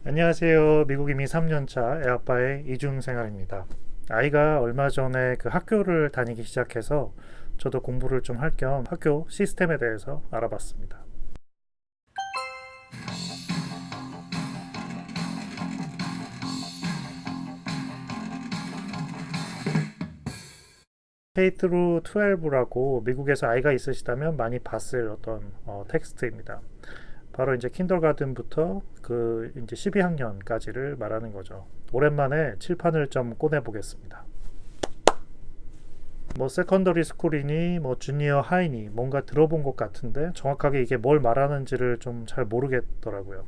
안녕하세요. 미국 이민 3년차 애아빠의 이중생활입니다. 아이가 얼마 전에 그 학교를 다니기 시작해서 저도 공부를 좀 할 겸 학교 시스템에 대해서 알아봤습니다. K-12라고 미국에서 아이가 있으시다면 많이 봤을 어떤 텍스트입니다. 바로 이제 킨더가든부터 그 이제 12학년까지를 말하는 거죠. 오랜만에 칠판을 좀 꺼내 보겠습니다. 뭐 세컨더리 스쿨이니 뭐 주니어 하이니 뭔가 들어본 것 같은데 정확하게 이게 뭘 말하는지를 좀 잘 모르겠더라고요.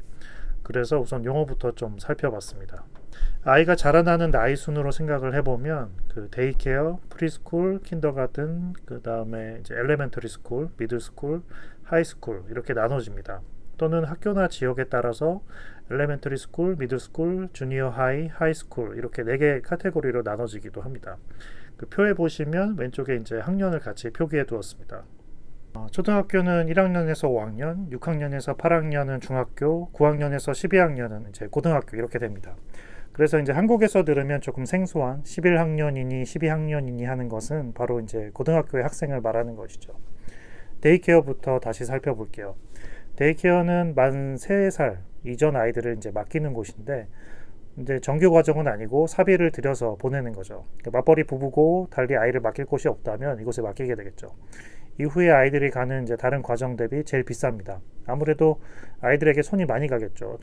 그래서 우선 용어부터 좀 살펴봤습니다. 아이가 자라나는 나이 순으로 생각을 해보면 그 데이케어, 프리스쿨, 킨더가든, 그 다음에 이제 엘레멘터리 스쿨, 미들스쿨, 하이스쿨 이렇게 나눠집니다. 또는 학교나 지역에 따라서 엘레멘터리 스쿨, 미들스쿨, 주니어 하이, 하이스쿨 이렇게 4개 카테고리로 나눠지기도 합니다. 그 표에 보시면 왼쪽에 이제 학년을 같이 표기해 두었습니다. 초등학교는 1학년에서 5학년, 6학년에서 8학년은 중학교, 9학년에서 12학년은 이제 고등학교 이렇게 됩니다. 그래서 이제 한국에서 들으면 조금 생소한 11학년이니 12학년이니 하는 것은 바로 이제 고등학교의 학생을 말하는 것이죠. 데이케어부터 다시 살펴볼게요. 데이케어는 만 3살 이전 아이들을 이제 맡기는 곳인데 이제 정규 과정은 아니고 사비를 들여서 보내는 거죠. 맞벌이 부부고 달리 아이를 맡길 곳이 없다면 이곳에 맡기게 되겠죠. 이후에 아이들이 가는 이제 다른 과정 대비 제일 비쌉니다. 아무래도 아이들에게 손이 많이 가겠죠.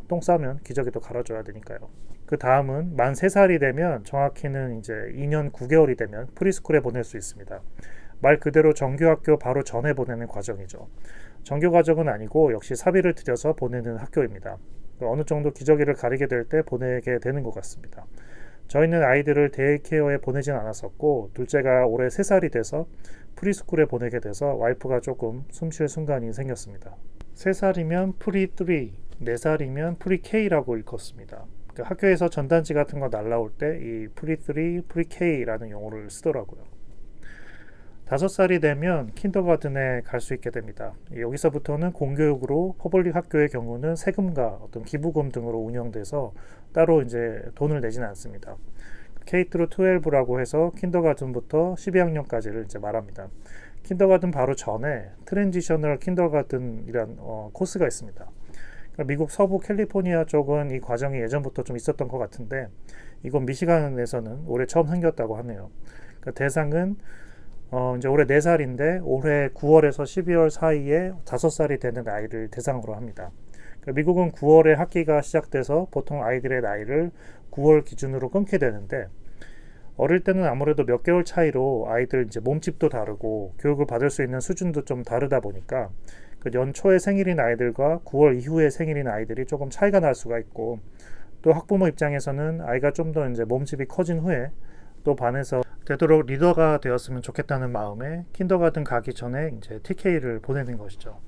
똥 싸면 기저귀도 갈아줘야 되니까요. 그 다음은 만 3살이 되면 정확히는 이제 2년 9개월이 되면 프리스쿨에 보낼 수 있습니다. 말 그대로 정규학교 바로 전에 보내는 과정이죠. 정규 과정은 아니고 역시 사비를 들여서 보내는 학교입니다. 어느 정도 기저귀를 가리게 될 때 보내게 되는 것 같습니다. 저희는 아이들을 데이케어에 보내진 않았었고 둘째가 올해 3살이 돼서 프리스쿨에 보내게 돼서 와이프가 조금 숨쉴 순간이 생겼습니다. 3살이면 프리3, 4살이면 프리-K라고 읽었습니다. 학교에서 전단지 같은 거 날라올 때 이 프리3, 프리-K라는 용어를 쓰더라고요. 5살이 되면 킨더가든에 갈 수 있게 됩니다. 여기서부터는 공교육으로 퍼블릭 학교의 경우는 세금과 어떤 기부금 등으로 운영돼서 따로 이제 돈을 내지는 않습니다. K-12라고 해서 킨더가든부터 12학년까지를 이제 말합니다. 킨더가든 바로 전에 트랜지셔널 킨더가든이란 코스가 있습니다. 그러니까 미국 서부 캘리포니아 쪽은 이 과정이 예전부터 좀 있었던 것 같은데 이건 미시간에서는 올해 처음 생겼다고 하네요. 그러니까 대상은 이제 올해 4살인데 올해 9월에서 12월 사이에 5살이 되는 아이를 대상으로 합니다. 그러니까 미국은 9월에 학기가 시작돼서 보통 아이들의 나이를 9월 기준으로 끊게 되는데 어릴 때는 아무래도 몇 개월 차이로 아이들 이제 몸집도 다르고 교육을 받을 수 있는 수준도 좀 다르다 보니까 그 연초에 생일인 아이들과 9월 이후에 생일인 아이들이 조금 차이가 날 수가 있고 또 학부모 입장에서는 아이가 좀 더 이제 몸집이 커진 후에 또 반에서 되도록 리더가 되었으면 좋겠다는 마음에 킨더가든 가기 전에 이제 TK를 보내는 것이죠.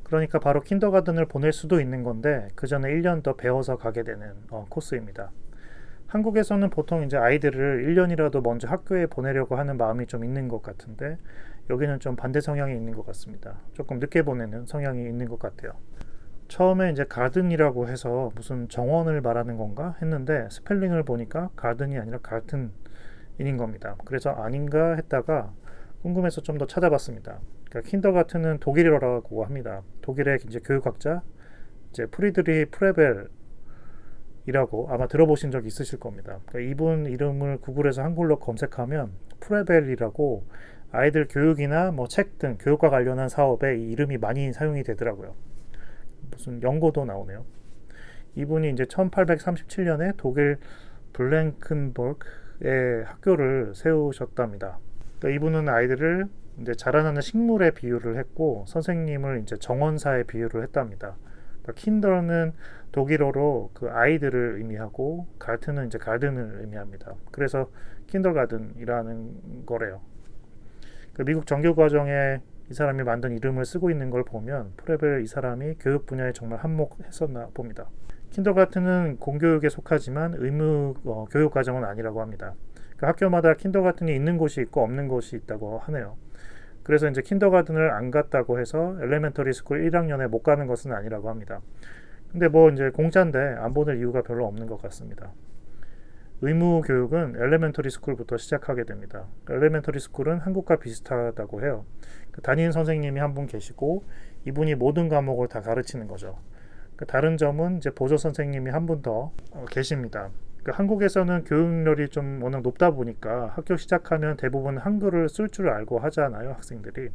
그러니까 바로 킨더가든을 보낼 수도 있는 건데 그 전에 1년 더 배워서 가게 되는 코스입니다. 한국에서는 보통 이제 아이들을 1년이라도 먼저 학교에 보내려고 하는 마음이 좀 있는 것 같은데 여기는 좀 반대 성향이 있는 것 같습니다. 조금 늦게 보내는 성향이 있는 것 같아요. 처음에 이제 가든이라고 해서 무슨 정원을 말하는 건가 했는데 스펠링을 보니까 가든이 아니라 갈튼 인인 겁니다. 그래서 아닌가 했다가 궁금해서 좀 더 찾아봤습니다. 그러니까 킨더가튼은 독일어라고 합니다. 독일의 이제 교육학자 이제 프리드리 프레벨이라고 아마 들어보신 적 있으실 겁니다. 그러니까 이분 이름을 구글에서 한글로 검색하면 프레벨이라고 아이들 교육이나 뭐 책 등 교육과 관련한 사업에 이 이름이 많이 사용이 되더라고요. 무슨 연고도 나오네요. 이분이 이제 1837년에 독일 블랭큰버그에 학교를 세우셨답니다. 그러니까 이분은 아이들을 이제 자라나는 식물에 비유를 했고 선생님을 이제 정원사에 비유를 했답니다. 그러니까 킨더는 독일어로 그 아이들을 의미하고 갈트는 이제 가든을 의미합니다. 그래서 킨더가든이라는 거래요. 그 미국 정규 과정에 이 사람이 만든 이름을 쓰고 있는 걸 보면 프레벨 이 사람이 교육 분야에 정말 한몫했었나 봅니다. 킨더가튼은 공교육에 속하지만 의무 교육 과정은 아니라고 합니다. 그 학교마다 킨더가튼이 있는 곳이 있고 없는 곳이 있다고 하네요. 그래서 이제 킨더가튼을 안 갔다고 해서 엘레멘터리 스쿨 1학년에 못 가는 것은 아니라고 합니다. 근데 뭐 이제 공짜인데 안 보낼 이유가 별로 없는 것 같습니다. 의무 교육은 엘레멘터리 스쿨부터 시작하게 됩니다. 엘레멘터리 스쿨은 한국과 비슷하다고 해요. 담임 선생님이 한 분 계시고 이분이 모든 과목을 다 가르치는 거죠. 다른 점은 이제 보조 선생님이 한 분 더 계십니다. 한국에서는 교육열이 좀 워낙 높다 보니까 학교 시작하면 대부분 한글을 쓸 줄 알고 하잖아요, 학생들이.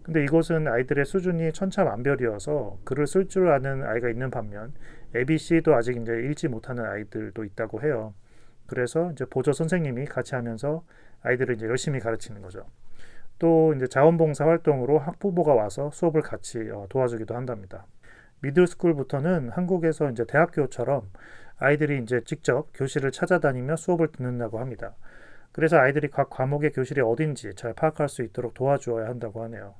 근데 이곳은 아이들의 수준이 천차만별이어서 글을 쓸 줄 아는 아이가 있는 반면 ABC도 아직 이제 읽지 못하는 아이들도 있다고 해요. 그래서 이제 보조 선생님이 같이 하면서 아이들을 이제 열심히 가르치는 거죠. 또 이제 자원봉사 활동으로 학부모가 와서 수업을 같이 도와주기도 한답니다. 미들스쿨부터는 한국에서 이제 대학교처럼 아이들이 이제 직접 교실을 찾아다니며 수업을 듣는다고 합니다. 그래서 아이들이 각 과목의 교실이 어딘지 잘 파악할 수 있도록 도와주어야 한다고 하네요.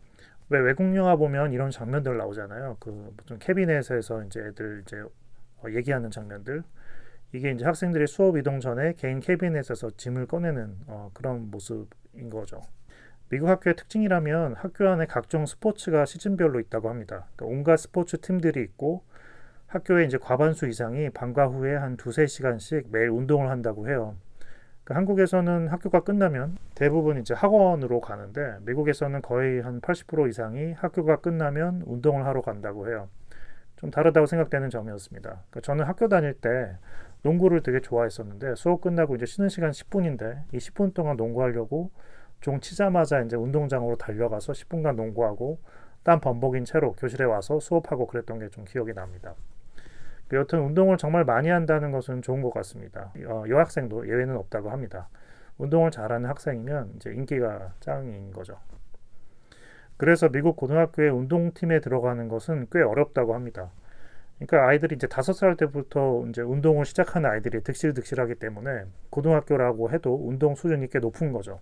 왜 외국 영화 보면 이런 장면들 나오잖아요. 그 무슨 캐비넷에서 이제 애들 이제 얘기하는 장면들. 이게 이제 학생들이 수업 이동 전에 개인 캐비넷에서 짐을 꺼내는 그런 모습인 거죠. 미국 학교의 특징이라면 학교 안에 각종 스포츠가 시즌별로 있다고 합니다. 그러니까 온갖 스포츠 팀들이 있고 학교에 이제 과반수 이상이 방과 후에 한 두세 시간씩 매일 운동을 한다고 해요. 그러니까 한국에서는 학교가 끝나면 대부분 이제 학원으로 가는데 미국에서는 거의 한 80% 이상이 학교가 끝나면 운동을 하러 간다고 해요. 좀 다르다고 생각되는 점이었습니다. 그러니까 저는 학교 다닐 때 농구를 되게 좋아했었는데 수업 끝나고 이제 쉬는 시간 10분인데 이 10분 동안 농구하려고 종 치자마자 이제 운동장으로 달려가서 10분간 농구하고 땀 범벅인 채로 교실에 와서 수업하고 그랬던 게 좀 기억이 납니다. 여튼 운동을 정말 많이 한다는 것은 좋은 것 같습니다. 여학생도 예외는 없다고 합니다. 운동을 잘하는 학생이면 이제 인기가 짱인 거죠. 그래서 미국 고등학교의 운동팀에 들어가는 것은 꽤 어렵다고 합니다. 그러니까 아이들이 이제 5살 때부터 이제 운동을 시작하는 아이들이 득실득실하기 때문에 고등학교라고 해도 운동 수준이 꽤 높은 거죠.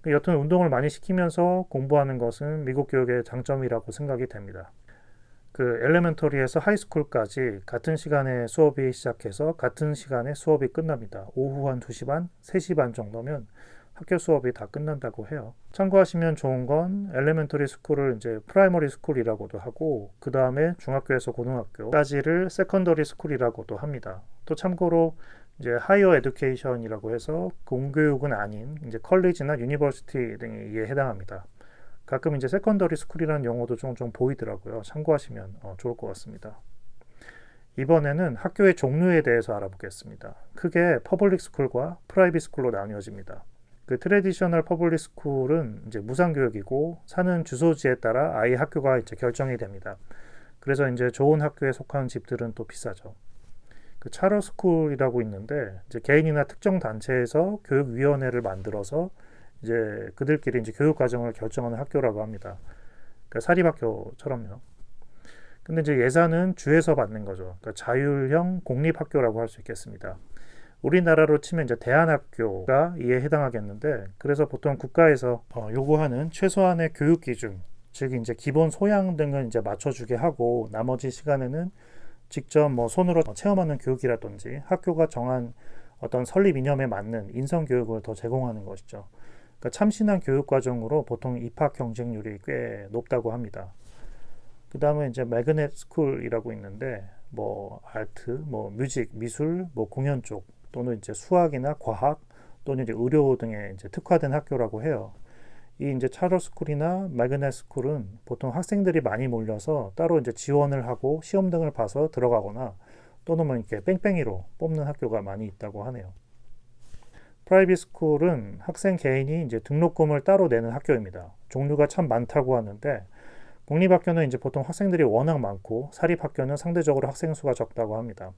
여튼 운동을 많이 시키면서 공부하는 것은 미국 교육의 장점이라고 생각이 됩니다. 그 엘레멘터리에서 하이스쿨까지 같은 시간에 수업이 시작해서 같은 시간에 수업이 끝납니다. 오후 한 2시 반, 3시 반 정도면 학교 수업이 다 끝난다고 해요. 참고하시면 좋은 건 엘레멘터리 스쿨을 이제 프라이머리 스쿨이라고도 하고 그 다음에 중학교에서 고등학교까지를 세컨더리 스쿨이라고도 합니다. 또 참고로 이제 하이어 에듀케이션이라고 해서 공교육은 아닌 이제 컬리지나 유니버시티 등에 이에 해당합니다. 가끔 이제 세컨더리 스쿨이라는 용어도 종종 보이더라고요. 참고하시면 좋을 것 같습니다. 이번에는 학교의 종류에 대해서 알아보겠습니다. 크게 퍼블릭 스쿨과 프라이빗 스쿨로 나뉘어집니다. 그 트래디셔널 퍼블릭 스쿨은 이제 무상 교육이고 사는 주소지에 따라 아이 학교가 이제 결정이 됩니다. 그래서 이제 좋은 학교에 속한 집들은 또 비싸죠. 그 차러 스쿨이라고 있는데 이제 개인이나 특정 단체에서 교육위원회를 만들어서 이제 그들끼리 이제 교육 과정을 결정하는 학교라고 합니다. 그러니까 사립학교처럼요. 근데 이제 예산은 주에서 받는 거죠. 그러니까 자율형 공립학교라고 할 수 있겠습니다. 우리나라로 치면 이제 대안학교가 이에 해당하겠는데, 그래서 보통 국가에서 요구하는 최소한의 교육 기준, 즉 이제 기본 소양 등은 이제 맞춰주게 하고 나머지 시간에는 직접 뭐 손으로 체험하는 교육이라든지 학교가 정한 어떤 설립 이념에 맞는 인성 교육을 더 제공하는 것이죠. 그러니까 참신한 교육 과정으로 보통 입학 경쟁률이 꽤 높다고 합니다. 그 다음에 이제 매그넷 스쿨이라고 있는데 뭐 아트, 뭐 뮤직, 미술, 뭐 공연 쪽 또는 이제 수학이나 과학 또는 이제 의료 등에 이제 특화된 학교라고 해요. 이 이제 차러 스쿨이나 매그넷 스쿨은 보통 학생들이 많이 몰려서 따로 이제 지원을 하고 시험 등을 봐서 들어가거나 또는 뭐 이렇게 뺑뺑이로 뽑는 학교가 많이 있다고 하네요. 프라이빗 스쿨은 학생 개인이 이제 등록금을 따로 내는 학교입니다. 종류가 참 많다고 하는데 공립학교는 이제 보통 학생들이 워낙 많고 사립학교는 상대적으로 학생 수가 적다고 합니다.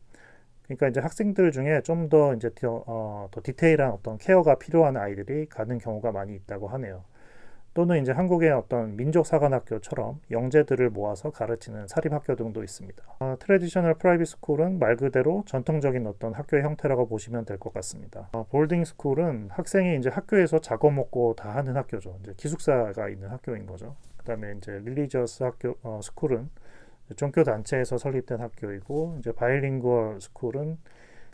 그러니까 이제 학생들 중에 좀 더 이제 더 디테일한 어떤 케어가 필요한 아이들이 가는 경우가 많이 있다고 하네요. 또는 이제 한국의 어떤 민족사관학교처럼 영재들을 모아서 가르치는 사립학교 등도 있습니다. 트래디셔널 프라이빗 스쿨은 말 그대로 전통적인 어떤 학교의 형태라고 보시면 될 것 같습니다. 볼딩 스쿨은 학생이 이제 학교에서 자고 먹고 다 하는 학교죠. 이제 기숙사가 있는 학교인 거죠. 그다음에 이제 릴리지어스 학교 스쿨은 종교 단체에서 설립된 학교이고 이제 바이링구얼 스쿨은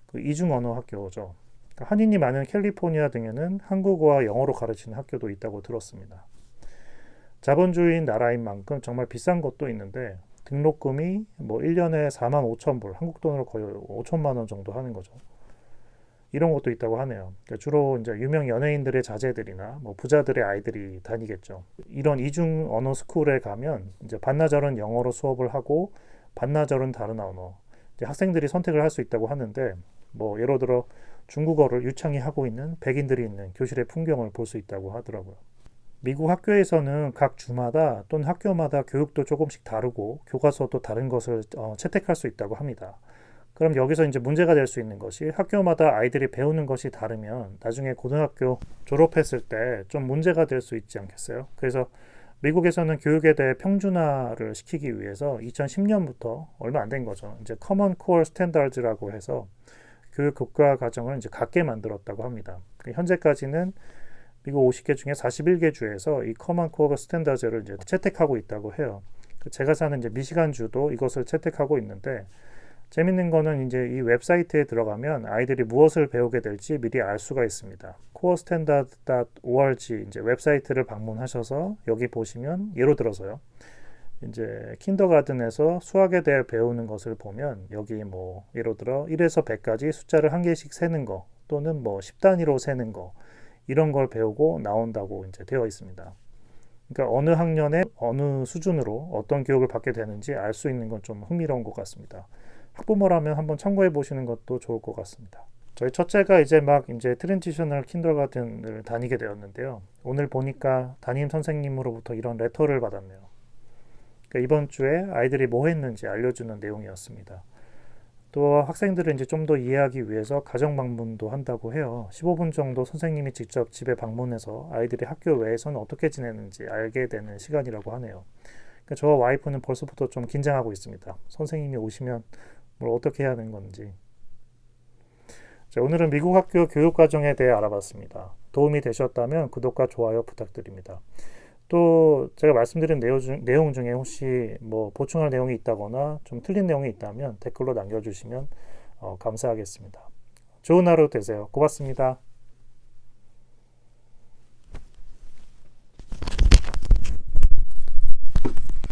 그 이중 언어 학교죠. 한인이 많은 캘리포니아 등에는 한국어와 영어로 가르치는 학교도 있다고 들었습니다. 자본주의인 나라인 만큼 정말 비싼 것도 있는데 등록금이 뭐 1년에 4만 5천 불, 한국 돈으로 거의 5천만 원 정도 하는 거죠. 이런 것도 있다고 하네요. 그러니까 주로 이제 유명 연예인들의 자제들이나 뭐 부자들의 아이들이 다니겠죠. 이런 이중 언어 스쿨에 가면 이제 반나절은 영어로 수업을 하고 반나절은 다른 언어. 이제 학생들이 선택을 할 수 있다고 하는데 뭐 예를 들어 중국어를 유창히 하고 있는 백인들이 있는 교실의 풍경을 볼 수 있다고 하더라고요. 미국 학교에서는 각 주마다 또는 학교마다 교육도 조금씩 다르고 교과서도 다른 것을 채택할 수 있다고 합니다. 그럼 여기서 이제 문제가 될 수 있는 것이 학교마다 아이들이 배우는 것이 다르면 나중에 고등학교 졸업했을 때 좀 문제가 될 수 있지 않겠어요? 그래서 미국에서는 교육에 대해 평준화를 시키기 위해서 2010년부터 얼마 안 된 거죠. 이제 Common Core Standards라고 해서 교육 국가 과정을 이제 같게 만들었다고 합니다. 현재까지는 미국 50개 중에 41개 주에서 이 Common Core Standards를 이제 채택하고 있다고 해요. 제가 사는 이제 미시간 주도 이것을 채택하고 있는데 재밌는 거는 이제 이 웹사이트에 들어가면 아이들이 무엇을 배우게 될지 미리 알 수가 있습니다. courestandard.org 이제 웹사이트를 방문하셔서 여기 보시면 예로 들어서요. 이제 킨더가든에서 수학에 대해 배우는 것을 보면 여기 뭐 예를 들어 1에서 100까지 숫자를 한 개씩 세는 거 또는 뭐 10단위로 세는 거 이런 걸 배우고 나온다고 이제 되어 있습니다. 그러니까 어느 학년에 어느 수준으로 어떤 교육을 받게 되는지 알 수 있는 건 좀 흥미로운 것 같습니다. 학부모라면 한번 참고해 보시는 것도 좋을 것 같습니다. 저희 첫째가 이제 트랜지셔널 킨더가든을 다니게 되었는데요. 오늘 보니까 담임 선생님으로부터 이런 레터를 받았네요. 그러니까 이번 주에 아이들이 뭐 했는지 알려주는 내용이었습니다. 또 학생들은 이제 좀 더 이해하기 위해서 가정 방문도 한다고 해요. 15분 정도 선생님이 직접 집에 방문해서 아이들이 학교 외에서는 어떻게 지내는지 알게 되는 시간이라고 하네요. 그러니까 저와 와이프는 벌써부터 좀 긴장하고 있습니다. 선생님이 오시면 뭘 어떻게 해야 하는 건지. 자, 오늘은 미국 학교 교육 과정에 대해 알아봤습니다. 도움이 되셨다면 구독과 좋아요 부탁드립니다. 또 제가 말씀드린 내용 중에 혹시 뭐 보충할 내용이 있다거나 좀 틀린 내용이 있다면 댓글로 남겨주시면 감사하겠습니다. 좋은 하루 되세요. 고맙습니다.